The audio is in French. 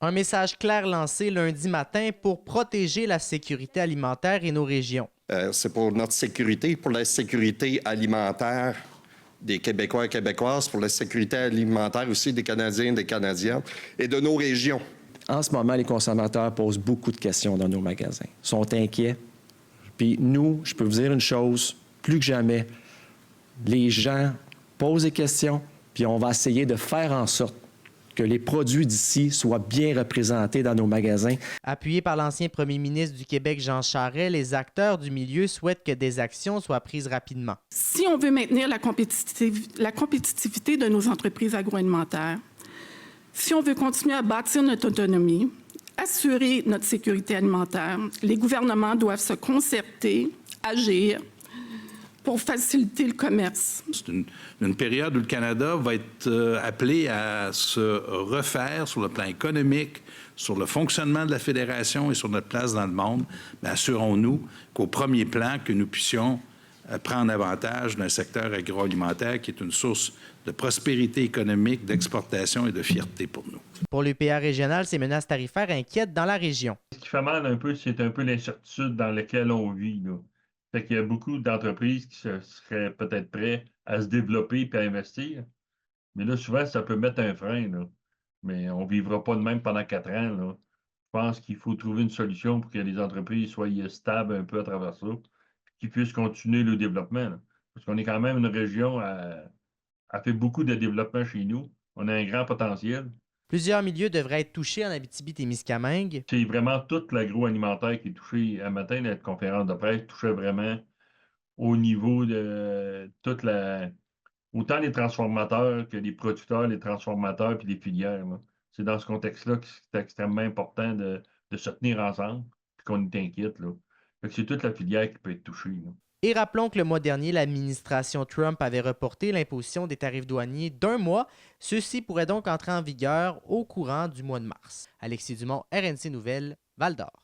Un message clair lancé lundi matin pour protéger la sécurité alimentaire et nos régions. C'est pour notre sécurité, pour la sécurité alimentaire des Québécois et Québécoises, pour la sécurité alimentaire aussi des Canadiens et des Canadiennes et de nos régions. En ce moment, les consommateurs posent beaucoup de questions dans nos magasins. Ils sont inquiets. Puis nous, je peux vous dire une chose, plus que jamais, les gens posent des questions, puis on va essayer de faire en sorte que les produits d'ici soient bien représentés dans nos magasins. Appuyés par l'ancien premier ministre du Québec, Jean Charest, les acteurs du milieu souhaitent que des actions soient prises rapidement. Si on veut maintenir la compétitivité de nos entreprises agroalimentaires, si on veut continuer à bâtir notre autonomie, assurer notre sécurité alimentaire, les gouvernements doivent se concerter, agir pour faciliter le commerce. C'est une période où le Canada va être appelé à se refaire sur le plan économique, sur le fonctionnement de la Fédération et sur notre place dans le monde. Mais assurons-nous qu'au premier plan, que nous puissions prendre avantage d'un secteur agroalimentaire qui est une source de prospérité économique, d'exportation et de fierté pour nous. Pour l'UPA régional, ces menaces tarifaires inquiètent dans la région. Ce qui fait mal un peu, c'est un peu l'incertitude dans laquelle on vit, là. Fait qu'il y a beaucoup d'entreprises qui seraient peut-être prêtes à se développer et à investir. Mais là, souvent, ça peut mettre un frein, là. Mais on ne vivra pas de même pendant 4 ans, là. Je pense qu'il faut trouver une solution pour que les entreprises soient stables un peu à travers ça, qu'ils puissent continuer le développement, là. Parce qu'on est quand même une région a fait beaucoup de développement chez nous. On a un grand potentiel. Plusieurs milieux devraient être touchés en Abitibi-Témiscamingue. C'est vraiment tout l'agroalimentaire qui est touché. Un matin, la conférence de presse touchait vraiment au niveau de toute autant les transformateurs que les producteurs, les transformateurs puis les filières, là. C'est dans ce contexte-là que c'est extrêmement important de se tenir ensemble et qu'on est inquiète, là. Fait que c'est toute la filière qui peut être touchée, là. Et rappelons que le mois dernier, l'administration Trump avait reporté l'imposition des tarifs douaniers d'1 mois. Ceux-ci pourraient donc entrer en vigueur au courant du mois de mars. Alexis Dumont, RNC Nouvelles, Val-d'Or.